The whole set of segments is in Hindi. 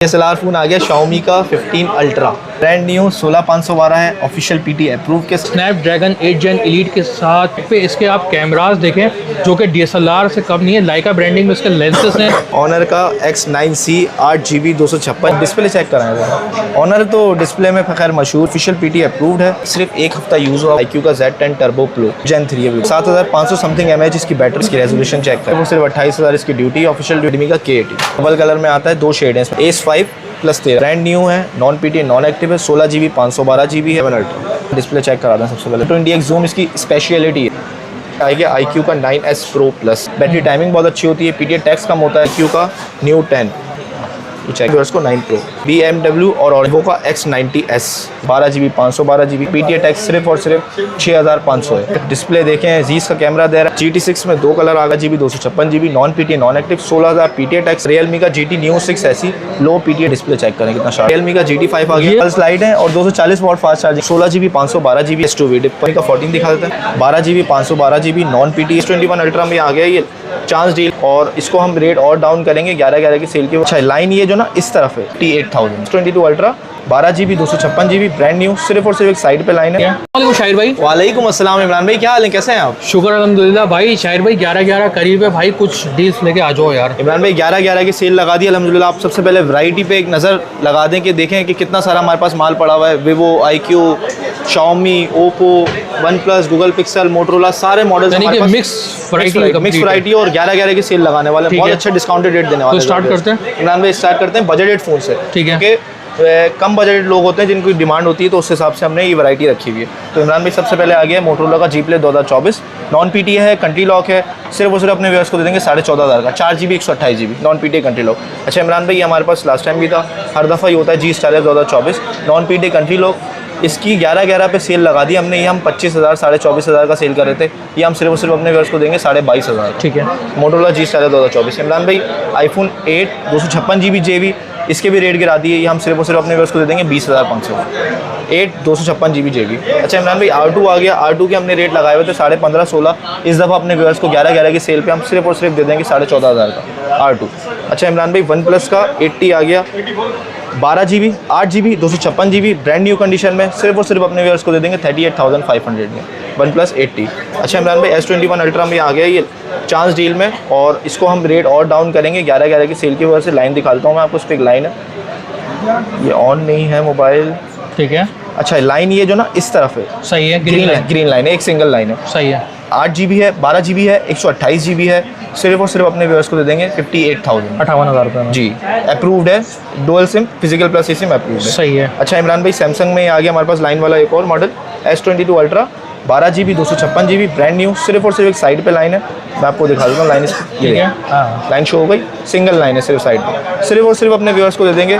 DSLR फ़ोन आ गया Xiaomi का 15 अल्ट्रा, ब्रांड न्यू 16512 है, ऑफिशियल PT अप्रूव के स्नैपड्रैगन 8 Gen एलीट के साथ पे इसके आप कैमरास देखें जो कि DSLR से कम नहीं है। लाइका ब्रांडिंग में इसके लेंसेज हैं। ऑनर का X9C 8GB 256। डिस्प्ले चेक कराएं। ऑनर तो डिस्प्ले में खैर मशहूर, ऑफिशियल PT अप्रूव्ड है। सिर्फ एक हफ्ता यूज़ हुआ। iQOO का Z10 टर्बो प्रो Gen 3 है। 7500 समथिंग mAh इसकी बैटरी, इसकी रेजोल्यूशन चेक करें। वो सिर्फ 28000 इसकी ड्यूटी, ऑफिशियल ड्यूटी का K80 डबल कलर में आता है, 2 शेड है। A5 प्लस 13 ब्रांड न्यू है, नॉन PT नॉन एक्टिव है, 16GB 512GB है। अल्ट्रा डिस्प्ले चेक करा दें सबसे पहले। 20x जूम इसकी स्पेशलिटी है। आएगा iQOO का 9S Pro plus, battery timing बहुत अच्छी होती है। PTA टैक्स कम होता है। iQOO का न्यू 10 चेक को 9 Pro, BMW और Orvo का X90S 12GB 512GB। PTA tax सिर्फ और सिर्फ 6500 है। डिस्प्ले देखें, Zeiss का कैमरा दे रहा है। GT6 में 2 कलर आ गया, GB 256GB non PTA non active, 16000 PTA tax. Realme का GT Neo 6 ऐसी लो PTA डिस्प्ले चेक करें कितना शार्प। Realme का GT5 आ गया, पल्स लाइट है और 240 watt fast charging, 16GB 512GB S2V। Display का 14 दिखा देते हैं, 12GB 512GB non PT। S21 ultra में आ गया ये चांस डील, और इसको हम रेट और डाउन करेंगे 11 की सेल की। अच्छा, लाइन ये जो ना इस तरफ है 88,000। 22 ultra 12GB 256GB brand new, सिर्फ और सिर्फ एक साइड पे लाइन है। वालेकुम शाहिर भाई। वालेकुम अस्सलाम इमरान भाई, क्या हाल है, कैसे हैं आप? शुक्र अल्हम्दुलिल्लाह भाई। शाहिर भाई 11 करीब है भाई, कुछ डील्स लेके आ जाओ यार। इमरान भाई 11 की सेल लगा दी अल्हम्दुलिल्लाह। आप सबसे पहले वैरायटी पे एक नज़र लगा दें कि देखें कि कितना सारा हमारे पास माल पड़ा हुआ है। Vivo, iQOO, Xiaomi, Oppo, OnePlus, Google Pixel, Motorola, सारे मॉडल्स हमारे पास मिक्स वैरायटी और 11 की सेल लगाने वाले हैं। बहुत अच्छा डिस्काउंटेड रेट देने वाले हैं। तो स्टार्ट करते हैं इमरान भाई, स्टार्ट करते हैं बजटेड फ़ोन से। ठीक है, क्योंकि कम बजटेड लोग होते हैं जिनकी डिमांड होती है, तो उस हिसाब से हमने ये वैरायटी रखी हुई है। तो इमरान भाई सबसे पहले आ गया Motorola का G Play 2024 नॉन PT है, कंट्री लॉक है। सिर्फ और सिर्फ अपने व्यूअर्स को दे देंगे 14,500 का, 4GB 128GB non PT country lock. अच्छा इमरान भाई, ये हमारे पास लास्ट टाइम भी था, हर दफ़ा ये होता है G Star 2024 non PT country lock. इसकी 11 पे सेल लगा दी हमने। ये हम 25,000 24,500 का सेल कर रहे थे, ये हम सिर्फ और सिर्फ अपने व्यूअर्स को देंगे 22,500। ठीक है, Motorola G Star 2024। इमरान भाई iPhone 8 256GB JB, इसके भी रेट गिरा दिए। ये हम सिर्फ और सिर्फ अपने व्यूअर्स को दे देंगे 20,500। 8 256GB JB। अच्छा इमरान भाई R2 आ गया। R2 के हमने रेट लगाए हुए थे 15,500-16। इस दफ़ा अपने व्यूअर्स को 11 की सेल पे हम सिर्फ और सिर्फ दे देंगे 14,500 का R2। अच्छा इमरान भाई OnePlus का 80 आ गया, 12GB 8GB 256GB brand new condition में, सिर्फ और सिर्फ अपने व्यूअर्स को दे देंगे 38,500 में OnePlus 80। अच्छा इमरान भाई S21 अल्ट्रा में आ गया ये चांस डील में, और इसको हम रेट और डाउन करेंगे 11 की सेल की वजह से। लाइन दिखाता हूँ मैं आपको, उस पर एक लाइन है, ये ऑन नहीं है मोबाइल। ठीक है। अच्छा लाइन ये जो ना इस तरफ है, सही है, ग्रीन लाइन है, एक सिंगल लाइन है। सही है। 8GB है, 12GB है, 128GB है। सिर्फ और सिर्फ अपने व्यूअर्स को दे देंगे 58,000, 58,000 रुपये जी। अप्रूव्ड है, dual SIM, physical plus SIM approved है। सही है। अच्छा इमरान भाई, सैमसंग में आ गया हमारे पास लाइन वाला एक और model S22 ultra 12GB 256GB brand new, सिर्फ और सिर्फ एक साइड पे लाइन है। मैं आपको दिखा देता हूँ लाइन, ठीक है, लाइन शो हो गई, सिंगल लाइन है सिर्फ साइड पे। सिर्फ और सिर्फ अपने व्यूअर्स को दे देंगे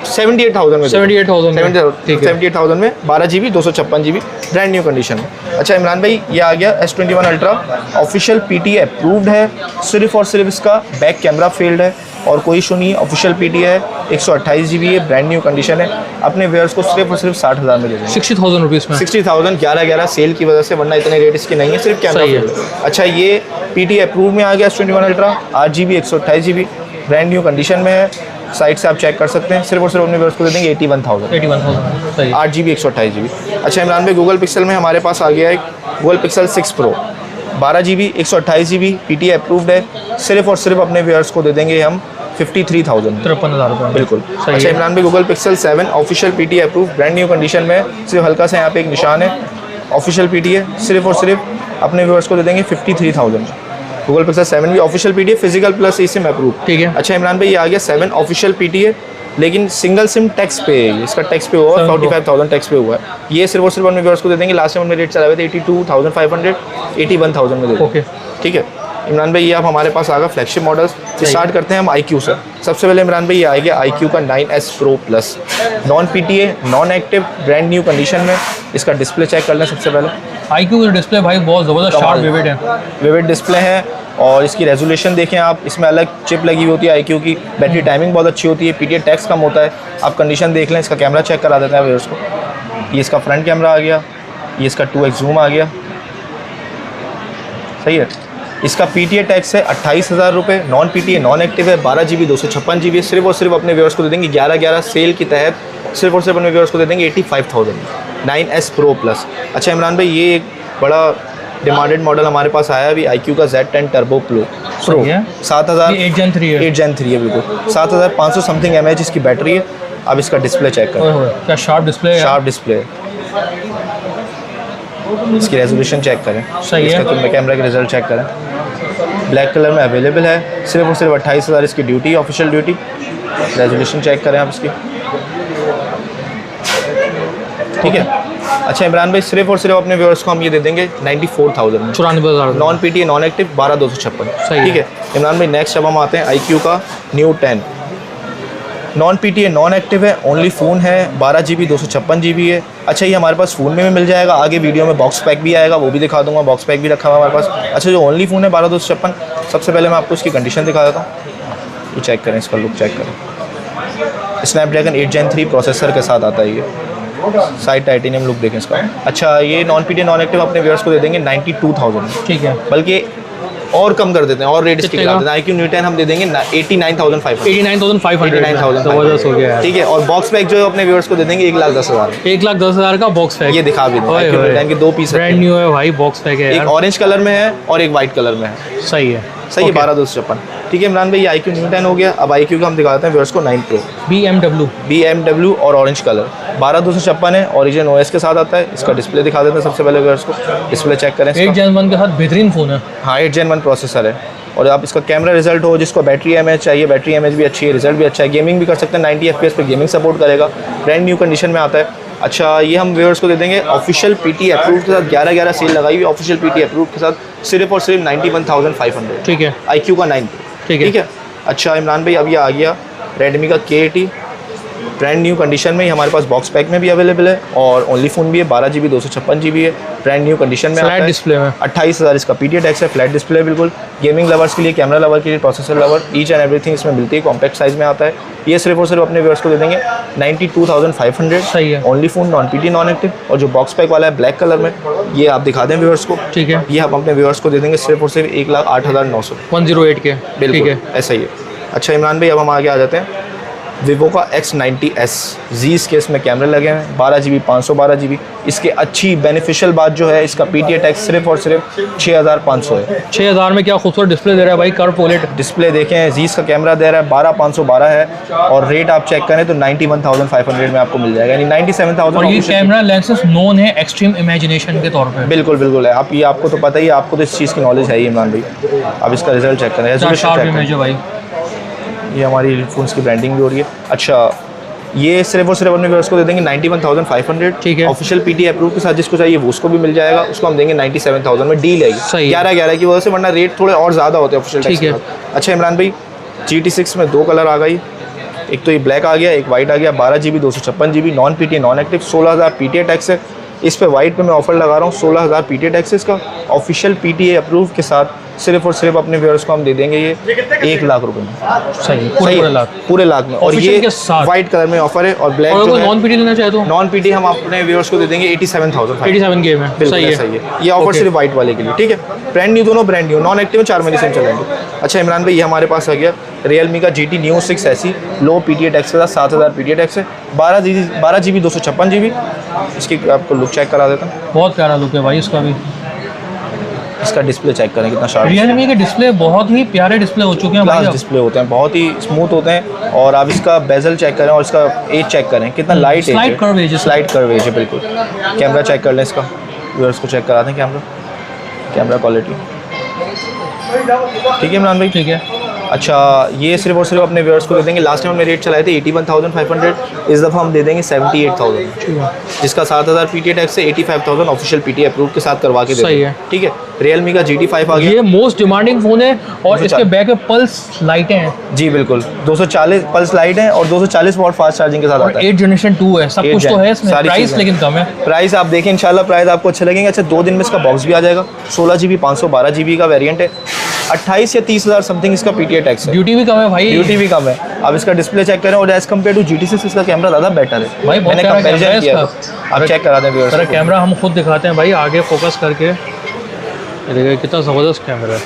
78,000 में, 78,000 में 12GB 256GB brand new condition में। अच्छा इमरान भाई, ये आ गया S21 ultra, official PT approved है। सिर्फ और सिर्फ इसका बैक कैमरा फेल्ड है और कोई इशू नहीं, ऑफिशियल PT है, 128GB है, ब्रांड न्यू कंडीशन है। अपने व्यूअर्स को सिर्फ और सिर्फ 60,000 में दे देंगे, 60,000 रुपीज़ में। 60,000 11 सेल की वजह से, वरना इतने रेट इसके नहीं है, सिर्फ कैमरा फेल्ड है। अच्छा ये PT अप्रूव में आ गया S21 ultra 8GB 128GB brand new condition में है। साइट से आप चेक कर सकते हैं। सिर्फ और सिर्फ अपने व्यूअर्स को दे देंगे 81,000, 8GB 128GB। अच्छा इमरान भाई, गूगल पिक्सल में हमारे पास आ गया है Google pixel 6 Pro 12GB 128GB PT approved है। सिर्फ और सिर्फ अपने व्यूअर्स को दे देंगे हम 53,000, 53,000 रुपये, बिल्कुल। अच्छा इमरान भाई, Google pixel 7 official PT approve brand new condition में, सिर्फ हल्का सा यहाँ पे एक निशान है, ऑफिशियल PT है। सिर्फ और सिर्फ अपने व्यूअर्स को दे देंगे 53,000। गूगल पिक्सल 7 भी ऑफिशियल PT है, फिजिकल प्लस eSIM अप्रूव। ठीक है। अच्छा इमरान भाई, ये आ गया 7 ऑफिशियल PT है, लेकिन सिंगल सिम टैक्स पे है, इसका टैक्स पे हुआ है, 45,000 टैक्स पे हुआ है। ये सिर्फ और सिर्फ अपने व्यूअर्स को दे देंगे, लास्ट टाइम हमने रेट चला हुए थे 82,500, 81,000 में दे देंगे। ओके, ठीक है इमरान भाई, ये आप हमारे पास आ गया फ्लैगशिप मॉडल्स। स्टार्ट करते हैं हम iQOO से। सबसे पहले इमरान भाई, ये आएगा iQOO का 9S Pro plus non PT है, non active brand new condition में। इसका डिस्प्ले चेक कर लें सबसे पहले। iQOO का डिस्प्ले भाई बहुत ज़बरदस्त शार्प विविड है, विविड डिस्प्ले है, और इसकी रेजोल्यूशन देखें आप, इसमें अलग चिप लगी हुई होती है iQOO की। बैटरी टाइमिंग बहुत अच्छी होती है, PTA टैक्स कम होता है। आप कंडीशन देख लें, इसका कैमरा चेक करा देते हैं व्यूअर्स को। ये इसका फ्रंट कैमरा आ गया, ये इसका 2x जूम आ गया, सही है। इसका PTA टैक्स है 28,000 रुपये, नॉन PTA नॉन एक्टिव है, 12 GB 256 GB है। सिर्फ और सिर्फ अपने व्यूअर्स को दे देंगे 11/11 सेल के तहत सिर्फ और सिर्फ अपने व्यूअर्स को दे देंगे 85,000 9S Pro Plus। अच्छा इमरान भाई, ये एक बड़ा डिमांडेड मॉडल हमारे पास आया अभी, iQOO का Z10 Turbo Pro 7000 8 Gen 3 है। 8 Gen 3 है बिल्कुल, 7500 समथिंग mAh इसकी बैटरी है। अब इसका डिस्प्ले चेक करें, क्या शार्प डिस्प्ले है। शार्प डिस्प्ले है। इसकी रेजोल्यूशन चेक करें, सही है। इसका कैमरा के रिजल्ट चेक करें, ब्लैक कलर में अवेलेबल है। सिर्फ और सिर्फ 28,000 इसकी duty, official duty. Resolution check करें आप इसकी, ठीक है। अच्छा इमरान भाई, सिर्फ और सिर्फ अपने व्यूअर्स को हम ये दे देंगे 94,000 में, 94,000 नॉन PTA नॉन एक्टिव 12,256। सही ठीक है इमरान भाई, नेक्स्ट अब हम आते हैं iQOO का new 10 non PTA non active है, ओनली फ़ोन है, 12 GB 256 GB है। अच्छा ये हमारे पास फ़ोन में भी मिल जाएगा, आगे वीडियो में बॉक्स पैक भी आएगा, वो भी दिखा दूंगा, बॉक्स पैक भी रखा हुआ हमारे पास। अच्छा जो ओनली फ़ोन है 12,256, सबसे पहले मैं आपको इसकी कंडीशन दिखा देता हूँ। ये चेक करें, इसका लुक चेक करें। स्नैपड्रैगन 8 Gen 3 प्रोसेसर के साथ आता है ये, साइड टाइटेनियम लुक देखें इसका। अच्छा ये नॉन PTA नॉन एक्टिव अपने व्यूअर्स को दे देंगे 92,000, ठीक है। बल्कि और कम कर देते हैं, और रेट इसकी गिरा देते हैं। iQOO न्यू 10 हम दे देंगे 89,500, 89,500 जबरदस्त हो गया है। ठीक है। और बॉक्स पैक जो है अपने व्यूअर्स को दे देंगे 1,10,000। 1,10,000 का बॉक्स पैक, ये दिखा भी दें, iQOO न्यू 10 के 2 पीस ब्रांड न्यू है भाई, बॉक्स पैक है एक यार। ऑरेंज कलर में है और एक वाइट कलर में है। सही है, सही है, 12,256। ठीक है इमरान भाई, ये iQOO न्यू 10 हो गया। अब iQOO का हम दिखाते हैं व्यूअर्स को 9 Pro BMW और ऑरेंज कलर, 12,256 है, ओरिजिन OS के साथ आता है। इसका डिस्प्ले दिखा देते हैं सबसे पहले व्यूअर्स को, डिस्प्ले चेक करें। 8 Gen 1 के साथ बेहतरीन फ़ोन है। हाँ 8 Gen 1 प्रोसेसर है। और आप इसका कैमरा रिजल्ट हो, जिसको बैटरी एमएच चाहिए, बैटरी एमएच भी अच्छी है, रिजल्ट भी अच्छा है, गेमिंग भी कर सकते हैं, 90 FPS पे गेमिंग सपोर्ट करेगा, ब्रांड न्यू कंडीशन में आता है। अच्छा ये हम व्यूअर्स को दे देंगे ऑफिशियल PTA अप्रूव के साथ, 11/11 सेल लगाई हुई ऑफिशियल PTA अप्रूव के साथ, सिर्फ और सिर्फ 91,500। ठीक है, iQOO का 9 Pro, ठीक है। अच्छा इमरान भाई, अब ये आ गया रेडमी का K80, ब्रांड न्यू कंडीशन में ही हमारे पास बॉक्स पैक में भी अवेलेबल है, और ओनली फ़ोन भी है, 12 GB 256 GB है, ब्रांड न्यू कंडीशन में आता है। डिस्प्ले में 28,000 इसका PTA टैक्स है, फ्लैट डिस्प्ले बिल्कुल। गेमिंग लवर्स के लिए, कैमरा लवर के लिए, processor lover, each and everything इसमें मिलती है, कॉम्पैक्ट साइज़ में आता है। ये सिर्फ और सिर्फ अपने व्यूअर्स को दे देंगे 92,500। सही है, only phone, non PTA non active. और जो बॉक्स पैक वाला है ब्लैक कलर में, ये आप दिखा दें व्यूअर्स को, ठीक है। ये हम अपने व्यूअर्स को दे देंगे सिर्फ और सिर्फ 1,08,900, 108 के, बिल्कुल ठीक है, ऐसा ही है। अच्छा इमरान भाई, अब हम आगे आ जाते हैं वीवो का X90s Z's के इसमें कैमरे लगे हैं, 12 GB 512 GB। इसके अच्छी बेनिफिशियल बात जो है, इसका PTA टैक्स सिर्फ और सिर्फ 6,500 है। 6,000 में क्या खूबसूरत डिस्प्ले दे रहा है भाई, कर्व OLED डिस्प्ले देखें, Z's का कैमरा दे रहा है, 12,512 है, और रेट आप चेक करें तो 91,500 में आपको मिल जाएगा, यानी 97,000। और ये कैमरा लेंसेज नोन है एक्सट्रीम इमेजिनेशन के तौर पे। बिल्कुल बिल्कुल है। आप ये आपको तो पता ही है, आपको तो इस चीज़ की नॉलेज है ही इमरान भाई। आप इसका रिजल्ट चेक करें, शार्प इमेज है भाई। ये हमारी फ़ोन्स की ब्रांडिंग भी हो रही है। अच्छा ये सिर्फ और सिर्फ अपने व्यूअर्स को दे देंगे 91,500, ठीक है। ऑफिशियल PTA अप्रूव के साथ, जिसको चाहिए वो उसको भी मिल जाएगा, उसको हम देंगे 97,000 में। डील है 11/11 की वजह से, वरना रेट थोड़े और ज़्यादा होते हैं ऑफिशियल टैक्स के साथ। अच्छा इमरान भाई, GT6 में 2 कलर आ गई, एक तो ये ब्लैक आ गया, एक वाइट आ गया, 12 GB 256 GB, non PTA non active, 16,000 PTA tax है। इस पे वाइट पे मैं ऑफर लगा रहा हूँ, 16,000 PTA टैक्स इसका, ऑफिशियल PTA अप्रूव के साथ। सिर्फ और सिर्फ अपने व्यूअर्स को हम दे देंगे ये 1,00,000 रुपए में। सही, पूरे लाख में। और ये वाइट कलर में ऑफर है, और ब्लैक जो है नॉन PTA लेना चाहे तो नॉन PTA हम अपने व्यूअर्स को दे देंगे 87,000 के में। सही है। ये ऑफर सिर्फ वाइट वाले के लिए, ठीक है। ब्रांड न्यू, दोनों ब्रांड न्यू, नॉन एक्टिव में 4 महीने सिम चलेंगे। अच्छा इमरान भाई, ये हमारे पास आ गया Realme का GT Neo 6 ऐसी, लो PTA टैक्स के साथ, 7,000 PTA टैक्स है, 12 GB 256 GB। इसकी आपको लुक चेक करा देता हूँ, बहुत प्यारा लुक है भाई इसका भी। इसका डिस्प्ले चेक करें कितना शार्प। Realme के डिस्प्ले बहुत ही प्यारे डिस्प्ले हो चुके हैं भाई, डिस्प्ले होते हैं, बहुत ही स्मूथ होते हैं। और आप इसका बेजल चेक करें, और इसका एज चेक करें, कितना लाइट है, स्लाइड कर्व एज है बिल्कुल। कैमरा चेक कर लें इसका, व्यूअर्स को चेक करा दें कैमरा क्वालिटी, ठीक है इमरान भाई, ठीक है। अच्छा ये सिर्फ और सिर्फ अपने व्यूअर्स को दे देंगे, लास्ट टाइम हमने रेट चलाए थे 81,500, इस दफ़ा हम दे देंगे 78,000, जिसका 7,000 PTA टैक्स से 85,000 ऑफिशियल PTA अप्रूव के साथ करवा के सही है, ठीक है। Realme का GT5 आ गया, ये मोस्ट डिमांडिंग फ़ोन है, और इसके बैक में पल्स लाइटें हैं। जी बिल्कुल, 240 पल्स लाइट है, और 240 वॉट फास्ट चार्जिंग के साथ आता है। 8 जनरेशन 2 है, सब कुछ तो है इसमें, प्राइस लेकिन कम है। प्राइस आप देखें इंशाल्लाह, प्राइस आपको अच्छे लगेंगे। अच्छा 2 दिन में इसका बॉक्स भी आ जाएगा, 16 GB 512 GB का वेरिएंट है, 28 या 30,000 समथिंग इसका PTA टैक्स है। ड्यूटी भी कम है भाई, ड्यूटी भी कम है। अब इसका डिस्प्ले चेक करें, और एज कम्पेयर टू GT6 इसका कैमरा ज़्यादा बेटर है भाई, मैंने कंपैरिजन किया। आप चेक करा दें व्यूअर्स को। कैमरा हम खुद दिखाते हैं भाई, आगे फोकस करके, ये देखिए कितना ज़बरदस्त कैमरा है।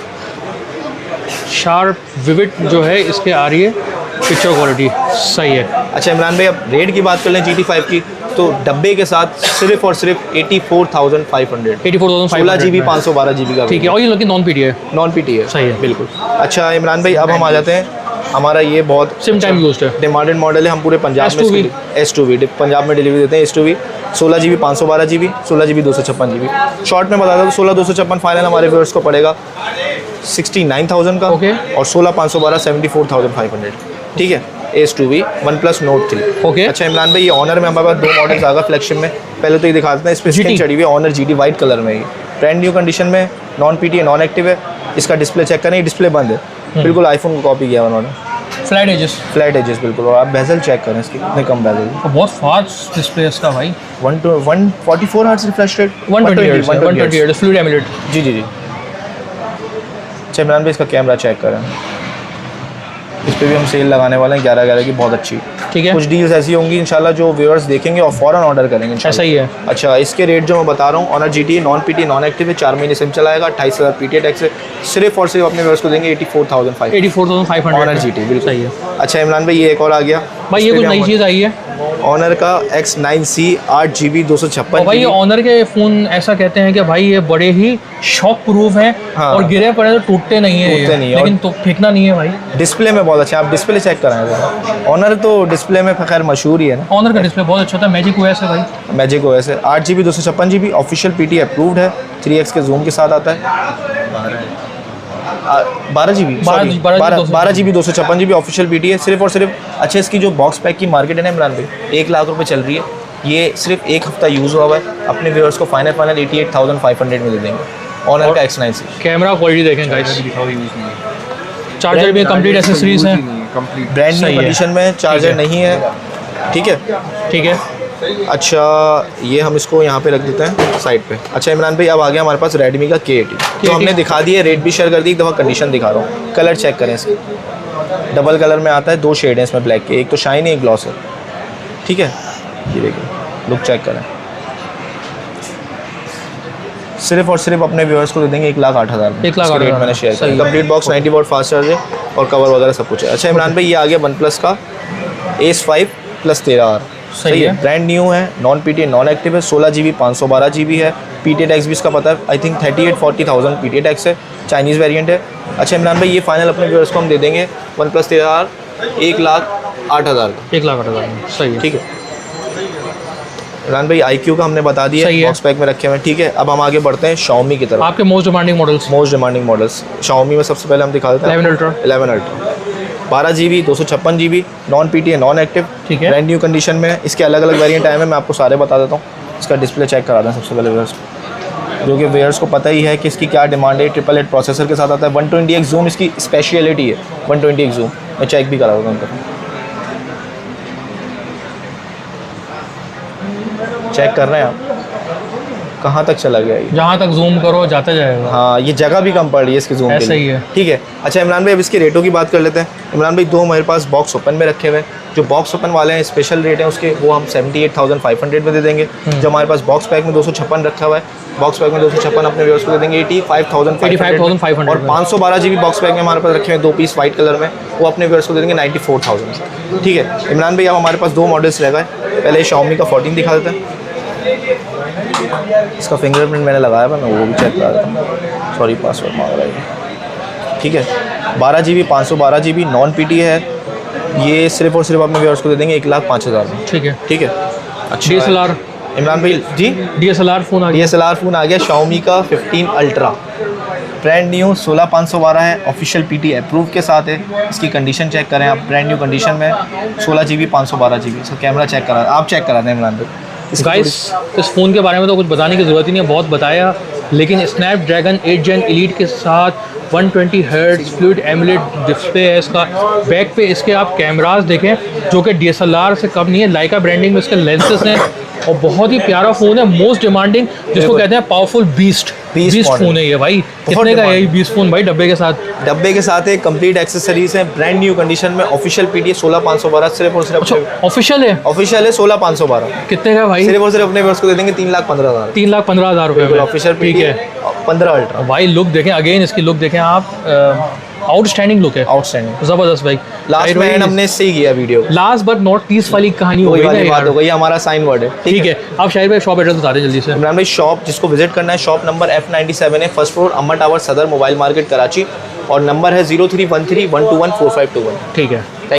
शार्प विविड जो है इसके आ रही है पिक्चर क्वालिटी सही है। अच्छा इमरान भाई, अब रेट की बात कर लें GT5 की, तो डब्बे के साथ सिर्फ और सिर्फ 84,500 16 GB 512 GB का। ठीक है, और ये लेकिन नॉन पीटी है। नॉन पीटी है, सही है बिल्कुल। अच्छा इमरान भाई, अब हम आ जाते हैं, हमारा ये बहुत सिम टाइम यूज्ड है, डिमांडेड मॉडल है। हम पूरे पंजाब में S2V पंजाब में डिलीवरी देते हैं। S2V 16 GB 512 GB, 16 GB 256 GB। Short में बता दूँ, 16 256 फाइनल हमारे व्यूअर्स को पड़ेगा 69,000 का। ओके। और 16 512 74,500। ठीक है, S2V OnePlus Nord 3। ओके। अच्छा इमरान भाई, ये ऑनर में हमारे पास दो मॉडल्स आ गए फ्लैगशिप में। पहले तो ये दिखा देते हैं, इस पर स्क्रीन चढ़ी हुई है ऑनर GT वाइट कलर में। ये ब्रांड न्यू कंडीशन में, नॉन पीटी है, नॉन एक्टिव है। इसका डिस्प्ले चेक करें, डिस्प्ले बंद है, बिल्कुल आईफोन को कॉपी किया उन्होंने। फ्लैट एजेस बिल्कुल। और आप बेजल चेक करें इसकी, कितने कम बेजल। बहुत फास्ट डिस्प्ले इसका भाई। 144 hertz refresh rate, 120 hertz fluid AMOLED. जी जी जी। अच्छा इमरान भाई, इसका कैमरा चेक करें, इस पर भी हम सेल लगाने वाले हैं 11/11 की, बहुत अच्छी। ठीक है, कुछ डील्स ऐसी होंगी इंशाल्लाह जो व्यूअर्स देखेंगे और फ़ौरन ऑर्डर करेंगे इंशाल्लाह। ऐसा ही है। अच्छा, इसके रेट जो मैं बता रहा हूँ, Honor GT non PT non active है, 4 महीने सिम चलाएगा, 28,000 PTA टैक्स है। सिर्फ और सिर्फ अपने व्यूअर्स को देंगे 84,500 ऑनर GT, बिल्कुल सही है। अच्छा इमरान भाई, ये एक और आ गया भाई, ये कुछ नई चीज़ आई है ऑनर का X9C 8 GB 256। भाई, ये ऑनर के फ़ोन ऐसा कहते हैं कि भाई ये बड़े ही शॉक प्रूफ हैं। हाँ। और गिरे पड़े तो टूटते नहीं है, टूटते नहीं है, लेकिन तो फेंकना नहीं है भाई। डिस्प्ले में बहुत अच्छा, आप डिस्प्ले चेक कराएं। ऑनर तो डिस्प्ले में खैर मशहूर ही है ना। ऑनर का डिस्प्ले बहुत अच्छा था, मैजिक OS है भाई। मैजिक OS है, 8 GB 256 GB, official PT approved है, 3x के जूम के साथ आता है। 12 GB 256 GB ऑफिशियल PT है, सिर्फ और सिर्फ। अच्छा, इसकी जो बॉक्स पैक की मार्केट है ना इमरान भाई, 1 लाख रुपए चल रही है। ये सिर्फ एक हफ्ता यूज़ हुआ हुआ है, अपने व्यूअर्स को फाइनल 88,500 में दे देंगे। ऑनर का X9C। कैमरा क्वालिटी देखें गाइस, चार्जर भी कंप्लीट एसेसरीज हैं, ब्रांड न्यू कंडीशन में, चार्जर नहीं है। ठीक है, ठीक है। अच्छा, ये हम इसको यहाँ पे रख देते हैं साइड पे। अच्छा इमरान भाई, अब आ गया हमारे पास Redmi का K80, तो हमने दिखा दिया, रेट भी शेयर कर दी, एक दफ़ा कंडीशन दिखा रहा हूँ। कलर चेक करें इसके, डबल कलर में आता है, 2 शेड है इसमें ब्लैक के, एक तो शाइन है, एक ग्लॉस है। ठीक है, ये देखिए, लुक चेक करें। सिर्फ और सिर्फ अपने व्यूअर्स को दे देंगे 1,08,000 में। 1,08,000 रेट मैंने शेयर किया, complete box, 90 watt fast charge है और कवर वगैरह सब कुछ है। अच्छा इमरान भाई, ये आ गया OnePlus का Ace 5 Plus 13R। सही है, ब्रांड न्यू है, नॉन पीटी नॉन एक्टिव है, 16 GB 512 GB है। PTA टैक्स भी इसका पता है, आई थिंक 38-40,000 PTA टैक्स है, चाइनीज़ वेरिएंट है। अच्छा इमरान भाई, ये फाइनल अपने व्यूअर्स को हम दे देंगे OnePlus 13R 1,08,000 का। 1,08,000 सही है। ठीक है इमरान भाई, IQ का हमने बता दिया, बॉक्स पैक में रखे हुए हैं। ठीक है, अब हम आगे बढ़ते हैं Xiaomi की तरफ। आपके मोस्ट डिमांडिंग मॉडल्स Xiaomi में सबसे पहले हम दिखा देते हैं 11 Ultra 12 GB 256 GB, non PT है, नॉन एक्टिव। ठीक है, ब्रांड न्यू कंडीशन में। इसके अलग अलग वेरिएंट आए हैं, मैं आपको सारे बता देता हूँ। इसका डिस्प्ले चेक करा दें सबसे पहले व्यूअर्स, जो कि व्यूअर्स को पता ही है कि इसकी क्या डिमांड है। 888 प्रोसेसर के साथ आता है, 120x जूम इसकी स्पेशलिटी है, 120x जूम। मैं चेक भी करा दूँगा उनको, चेक कर रहे हैं आप, कहाँ तक चला गया ये, जहाँ तक जूम करो जाता जाएगा। हाँ, ये जगह भी कम पड़ रही है इसके जूम के लिए। ही है। ठीक है। अच्छा इमरान भाई, अब इसके रेटों की बात कर लेते हैं। इमरान भाई, दो हमारे पास बॉक्स ओपन में रखे हुए हैं। जो बॉक्स ओपन वाले हैं, स्पेशल रेट है उसके, वो हम 78,500 में दे देंगे। जो हमारे पास बॉक्स पैक में 256 रखा हुआ है, बॉक्स पैक में 256 अपने व्यूअर्स को दे देंगे 85,500। और 512 GB बॉक्स पैक में हमारे पास रखे हुए 2 पीस वाइट कलर में, वो अपने व्यूअर्स को दे देंगे 94,000। ठीक है इमरान भाई, अब हमारे पास 2 मॉडल्स रह गए। पहले Xiaomi का 14 दिखा देते हैं। इसका फिंगरप्रिंट मैंने लगाया था, मैं वो भी चेक करा देता हूँ। सॉरी, पासवर्ड मांग रहा है। ठीक है, 12 GB 512 GB नॉन पीटी है। ये सिर्फ और सिर्फ अपने व्यूअर्स को दे देंगे 1,05,000 में। ठीक है, ठीक है। अच्छा DSLR इमरान भाई जी, DSLR फ़ोन आ गया। DSLR फ़ोन आ गया Xiaomi का 15 Ultra, ब्रांड न्यू 16,512 है, ऑफिशियल PT अप्रूव के साथ है। इसकी कंडीशन चेक करें आप, ब्रांड न्यू कंडीशन में, 16 GB 512 GB। इसका कैमरा चेक करा, आप चेक करा दें इमरान भाई। गाइस, इस फ़ोन के बारे में तो कुछ बताने की ज़रूरत ही नहीं है, बहुत बताया। लेकिन स्नैपड्रैगन 8 Gen एलीट के साथ 120 हर्ट्ज फ्लूइड एमुलेट डिस्प्ले है इसका। बैक पे इसके आप कैमरास देखें, जो कि DSLR से कम नहीं है। लाइका ब्रांडिंग में इसके लेंसेज हैं और बहुत ही प्यारा फ़ोन है, मोस्ट डिमांडिंग, जिसको कहते हैं पावरफुल बीस्ट फ़ोन है ये भाई। कितने का है ये बीस्ट फ़ोन भाई? डब्बे के साथ है, कंप्लीट एक्सेसरीज है, ब्रांड न्यू कंडीशन में, ऑफिशियल PT 16,512 सिर्फ और सिर्फ। अच्छा, ऑफिशियल है 16,512। कितने का भाई? सिर्फ और सिर्फ अपने व्यूअर्स को दे देंगे 3,15,000। 3,15,000 रुपये में ऑफिशियल PT है, 15 Ultra। भाई लुक देखें, अगेन इसकी लुक देखें आप, आउटस्टैंडिंग लुक है, आउटस्टैंडिंग। जबरदस्त भाई। लास्ट में एंड हमने इससे ही किया video. Last but not least वाली कहानी हो वही गई ना वाली बात यार। हो गई, हमारा साइन वर्ड है। ठीक है, आप शाहिद भाई शॉप एड्रेस बता दें जल्दी से। इमरान भाई शॉप जिसको विजिट करना है, शॉप नंबर F97 है, फर्स्ट फ्लोर अम्मा टावर सदर मोबाइल मार्केट कराची, और नंबर है 0313 121 4521। ठीक है।